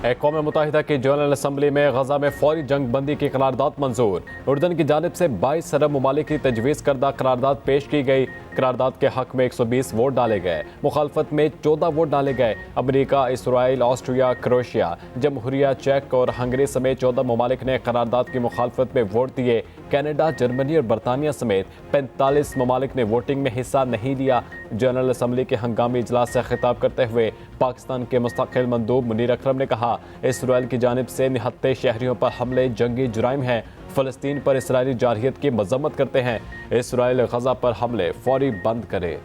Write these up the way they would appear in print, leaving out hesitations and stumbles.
क़ौम मुत्तहिदा की general assembly में गजा में फौरी जंग बंदी की करारदाद मंजूर। उर्दन की जानिब से 22 अरब ममालिक की तजवीज़ करदा करारदाद पेश की गई। करारदाद के हक में 120 वोट डाले गए, मुखालफत में 14 वोट डाले गए। अमरीका, इसराइल, ऑस्ट्रिया, क्रोएशिया, जमहूरिया चेक और हंगरी समेत 14 ममालिक ने करारदाद की मुखालफत में वोट दिए। कनाडा, जर्मनी और बरतानिया समेत 45 ममालिक ने वोटिंग में हिस्सा नहीं लिया। जनरल असम्बली के हंगामी इजलास से खिताब करते हुए पाकिस्तान के मुस्तकिल मंदूब मुनीर अकरम ने कहा, इसराइल की जानिब से निहत्ते शहरियों पर हमले जंगी जुराइम हैं। फ़लस्तीन पर इसराइली जारहियत की मजम्मत करते हैं। इसराइल गजा पर हमले फौरी बंद करे।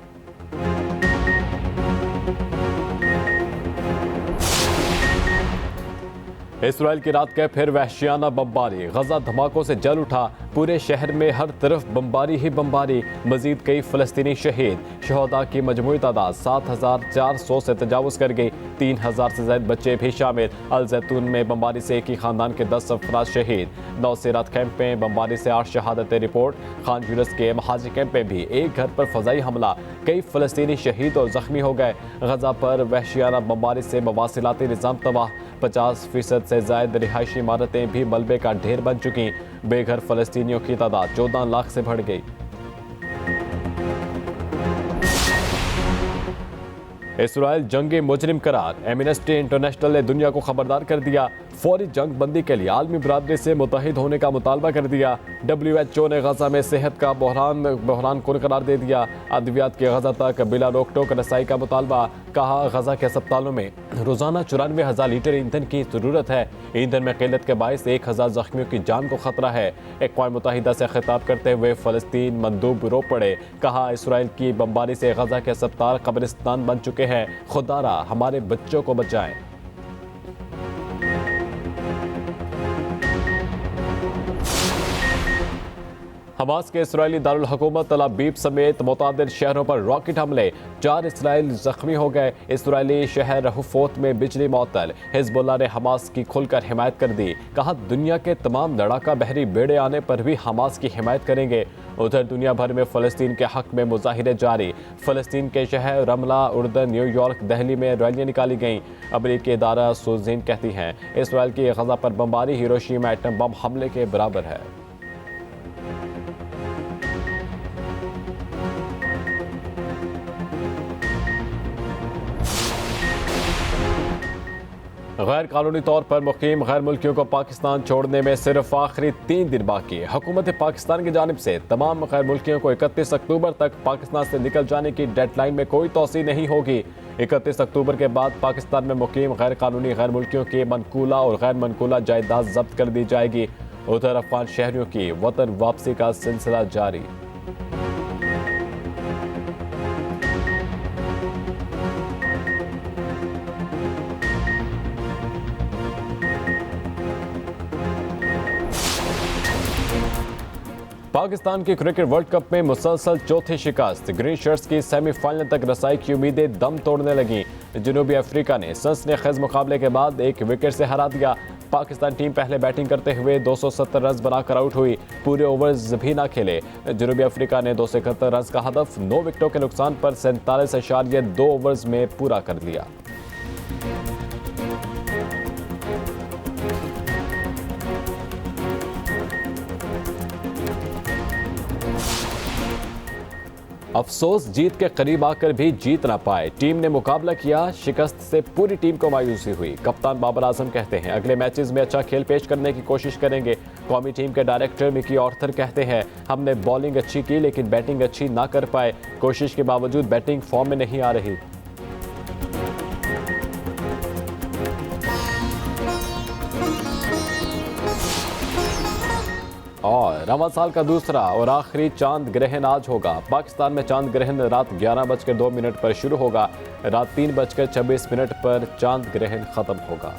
इसराइल की रात के फिर वहशियाना बमबारी, गजा धमाकों से जल उठा। पूरे शहर में हर तरफ बमबारी ही बमबारी। मजीद कई फ़लस्तीनी शहीद। शहदा की मजमूई तादाद 7,400 से तजावुज़ कर गई। 3,000 से ज़ायद बच्चे भी शामिल। अल जैतून में बमबारी से एक ही ख़ानदान के 10 अफराद शहीद। नौसेरात कैंप में बमबारी से 8 शहादतें रिपोर्ट। खान यूनिस के महाजी कैंप में भी एक घर पर फ़ज़ाई हमला, कई फ़लस्तीनी शहीद और ज़ख्मी हो गए। गजा पर वहशियाना बमबारी से मवासिलाती निज़ाम तबाह। 50% से ज़ायद रिहायशी इमारतें भी मलबे का ढेर बन चुकी। बेघर फ़लस्तीनियों की तादाद 14 लाख से बढ़ गई। इसराइल जंगी मुजरिम करार, एमनेस्टी इंटरनेशनल ने दुनिया को खबरदार कर दिया। फौरी जंग बंदी के लिए आलमी बरादरी से मुत्तहिद होने का मुतालबा कर दिया। WHO ने गजा में सेहत का बहरान कुन करार दे दिया। अद्वियात की गजा तक बिला रोक टोक रसाई का मुतालबा। कहा, गजा के अस्पतालों में रोजाना 94,000 लीटर ईंधन की जरूरत है। ईंधन में किल्लत के बायस 1,000 जख्मियों की जान को खतरा है। क़ौम मुत्तहिदा से खिताब करते हुए फ़लस्तीन मंदूब रो पड़े। कहा, इसराइल की बमबारी से गजा के अस्पताल कब्रिस्तान बन चुके हैं। खुदारा हमारे बच्चों को बचाएं। हमास के इसराइली दारुल हुकूमत तल अवीव समेत मुतादिद शहरों पर रॉकेट हमले, 4 इसराइल जख्मी हो गए। इसराइली शहर रहुफोत में बिजली मअतल। हिजबुल्लाह ने हमास की खुलकर हिमायत कर दी। कहा, दुनिया के तमाम लड़ाका बहरी बेड़े आने पर भी हमास की हिमायत करेंगे। उधर दुनिया भर में फ़लस्तीन के हक में मुजाहिरे जारी। फ़लस्तीन के शहर रमला, उर्दन, न्यूयॉर्क, दहली में रैलियां निकाली गईं। अमरीकी इदारा सुज़ीन कहती हैं, इसराइल की गजा पर बमबारी हिरोशिमा एटम बम हमले के बराबर है। गैर कानूनी तौर पर मुकीम गैर मुल्कियों को पाकिस्तान छोड़ने में सिर्फ आखिरी 3 दिन बाकी है। हुकूमत पाकिस्तान की जानिब से तमाम गैर मुल्कियों को 31 अक्टूबर तक पाकिस्तान से निकल जाने की डेडलाइन में कोई तोसी नहीं होगी। 31 अक्टूबर के बाद पाकिस्तान में मुकीम गैर कानूनी गैर मुल्कियों की मनकूला और गैर मनकूला जायदाद जब्त कर दी जाएगी। उधर अफगान शहरियों की वतन वापसी का सिलसिला जारी। पाकिस्तान की क्रिकेट वर्ल्ड कप में मुसलसल चौथी शिकस्त। ग्रीन शर्ट्स की सेमीफाइनल तक रसाई की उम्मीदें दम तोड़ने लगी। जनूबी अफ्रीका ने सनसनीखेज मुकाबले के बाद 1 विकेट से हरा दिया। पाकिस्तान टीम पहले बैटिंग करते हुए 270 रन बनाकर आउट हुई। पूरे ओवर्स भी ना खेले। जनूबी अफ्रीका ने 271 रन का हदफ 9 विकेटों के नुकसान पर 47.2 ओवर्स में पूरा कर लिया। अफसोस, जीत के करीब आकर भी जीत ना पाए। टीम ने मुकाबला किया, शिकस्त से पूरी टीम को मायूसी हुई। कप्तान बाबर आजम कहते हैं, अगले मैचेस में अच्छा खेल पेश करने की कोशिश करेंगे। कौमी टीम के डायरेक्टर मिकी ऑर्थर कहते हैं, हमने बॉलिंग अच्छी की लेकिन बैटिंग अच्छी ना कर पाए। कोशिश के बावजूद बैटिंग फॉर्म में नहीं आ रही। और रवा साल का दूसरा और आखिरी चांद ग्रहण आज होगा। पाकिस्तान में चांद ग्रहण रात 11:02 पर शुरू होगा। रात 3:26 पर चांद ग्रहण खत्म होगा।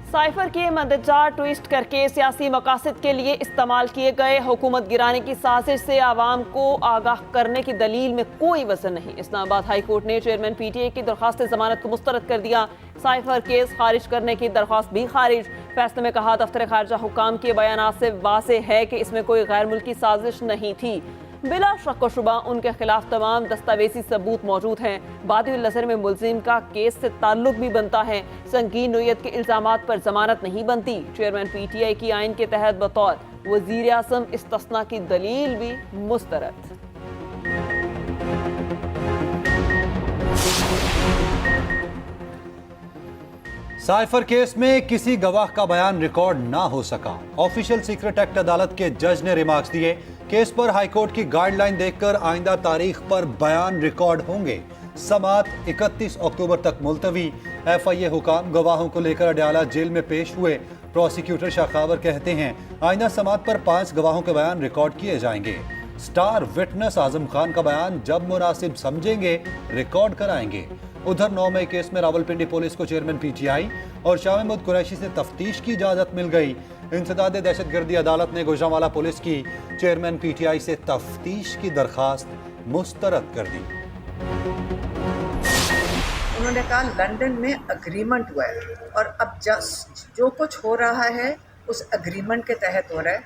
साइफर के मददगार ट्विस्ट करके सियासी मकासद के लिए इस्तेमाल किए गए हुकूमत गिराने की साजिश से आवाम को आगाह करने की दलील में कोई वजन नहीं। इस्लामाबाद हाई कोर्ट ने चेयरमैन PTA की दरख्वास्त जमानत को मुस्तरद कर दिया। साइफर केस खारिज करने की दरख्वास्त भी खारिज। फैसले में कहा, दफ्तर खारजा हुकाम के बयानात से वाज़ेह है कि इसमें कोई गैर मुल्की साजिश नहीं थी। बिला शक व शुबा उनके खिलाफ तमाम दस्तावेजी सबूत मौजूद हैं। बादिउल नज़र में मुलजिम का केस से ताल्लुक भी बनता है। संगीन नोयत के इल्जामात पर जमानत नहीं बनती। चेयरमैन PTI की आइन के तहत बतौर वजीर आज़म इस्तिस्ना की दलील भी मुस्तरद। साइफर केस में किसी गवाह का बयान रिकॉर्ड ना हो सका। ऑफिशियल सीक्रेट एक्ट अदालत के जज ने रिमार्क्स दिए। केस पर हाईकोर्ट की गाइडलाइन देखकर आइंदा तारीख पर बयान रिकॉर्ड होंगे। समात 31 अक्टूबर तक मुलतवी। FIA हुकाम गवाहों को लेकर अडयाला जेल में पेश हुए। प्रोसिक्यूटर शाखावर कहते हैं आइंदा समात पर 5 गवाहों के बयान रिकॉर्ड किए जाएंगे। स्टार विटनेस आजम खान का बयान जब मुनासिब समझेंगे रिकॉर्ड कराएंगे। उधर 9 मई केस में रावलपिंडी पुलिस को चेयरमैन PTI और शाह महमूद कुरैशी से तफ्तीश की इजाजत मिल गई। इंसदाद दहशतगर्दी अदालत ने गुजरांवाला पुलिस की चेयरमैन PTI से तफ्तीश की दरखास्त मुस्तरद कर दी। उन्होंने कहा लंदन में अग्रीमेंट हुआ है और अब जो कुछ हो रहा है उस अग्रीमेंट के तहत हो रहा है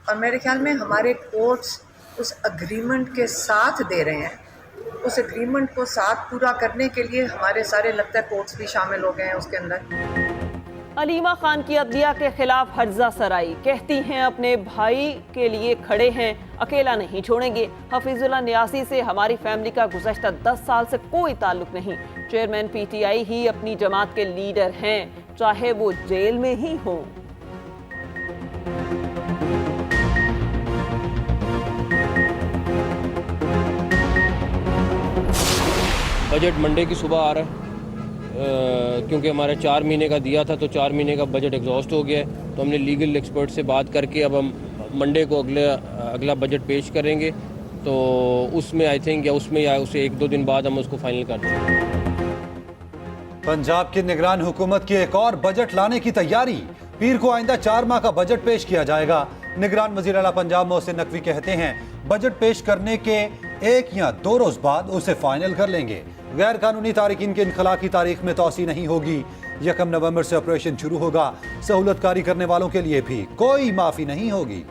और मेरे ख्याल में हमारे कोर्ट्स उस अग्रीमेंट के साथ दे रहे हैं। उस एग्रीमेंट को साथ पूरा करने के लिए हमारे सारे लगता है कोर्ट्स भी शामिल हो गए हैं उसके अंदर। अलीमा खान की अदलिया के खिलाफ हर्जा सराई कहती हैं अपने भाई के लिए खड़े हैं, अकेला नहीं छोड़ेंगे। हफीजुल्लाह नियासी से हमारी फैमिली का गुज़श्ता 10 साल से कोई ताल्लुक नहीं। चेयरमैन PTI ही अपनी जमात के लीडर हैं, चाहे वो जेल में ही हों। बजट मंडे की सुबह आ रहा है क्योंकि हमारा 4 महीने का दिया था तो 4 महीने का बजट एग्जॉस्ट हो गया है। तो हमने लीगल एक्सपर्ट से बात करके अब हम मंडे को अगला बजट पेश करेंगे। तो उसमें आई थिंक या उसे 1-2 दिन बाद हम उसको फाइनल कर देंगे। पंजाब की निगरान हुकूमत की एक और बजट लाने की तैयारी। पीर को आइंदा 4 माह का बजट पेश किया जाएगा। निगरान वज़ीर आला पंजाब मोहसिन नकवी कहते हैं बजट पेश करने के 1 या 2 रोज बाद उसे फाइनल कर लेंगे। गैर कानूनी तारिकीन के इनखला की तारीख में तोसी नहीं होगी। 1 नवंबर से ऑपरेशन शुरू होगा। सहूलतकारी करने वालों के लिए भी कोई माफी नहीं होगी।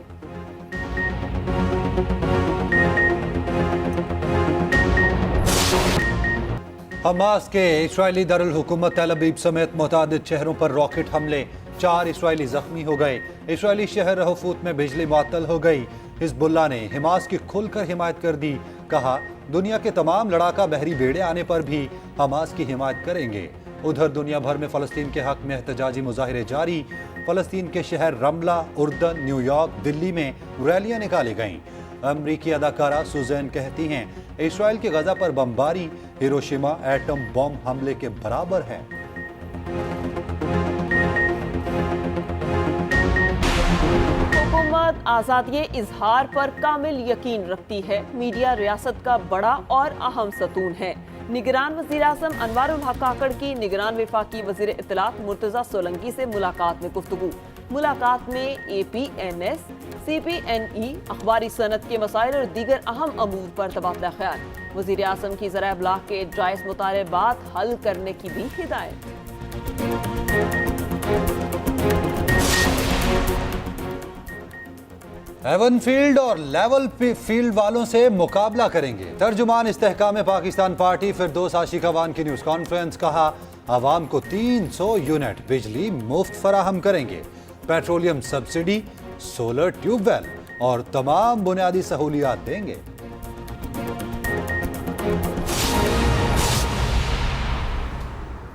हमास के इस्राएली दारुल हुकूमत तेल अवीव समेत मुतादिद शहरों पर रॉकेट हमले। 4 इस्राएली जख्मी हो गए। इस्राएली शहर रहफूत में बिजली मुअत्तल हो गई। हिजबुल्लाह ने हमास की खुलकर हिमायत कर दी। कहा दुनिया के तमाम लड़ाका बहरी बेड़े आने पर भी हमास की हिमायत करेंगे। उधर दुनिया भर में फ़लस्तीन के हक में एहतजाजी मुजाहिरे जारी। फ़लस्तीन के शहर रमला, उर्दन, न्यूयॉर्क, दिल्ली में रैलियां निकाली गईं। अमरीकी अदाकारा सुजैन कहती हैं इसराइल की गजा पर बमबारी हिरोशिमा एटम बम हमले के बराबर है। हुकूमत आज़ादी इजहार पर कामिल यकीन रखती है। मीडिया रियासत का बड़ा और अहम सतून है। निगरान वज़ीर आज़म अनवारुल हक काकड़ की निगरान वफाकी वज़ीर इत्तलात मुर्तज़ा सोलंकी से मुलाकात में गुफ्तगू। मुलाकात में APNS, CPNE, अखबारी सनत के मसाइल और दीगर अहम अमूर पर तबादला ख्याल। वज़ीर आज़म की ज़राए इब्लाग के जायज़ मुतालबात हल करने की भी हिदायत। एवन फील्ड और लेवल फील्ड वालों से मुकाबला करेंगे। तर्जुमान इस्तेहकाम पाकिस्तान पार्टी फिरदौस आशिकावान की न्यूज़ कॉन्फ्रेंस। कहा आवाम को 300 यूनिट बिजली मुफ्त फराहम करेंगे। पेट्रोलियम सब्सिडी, सोलर ट्यूबवेल और तमाम बुनियादी सहूलियात देंगे।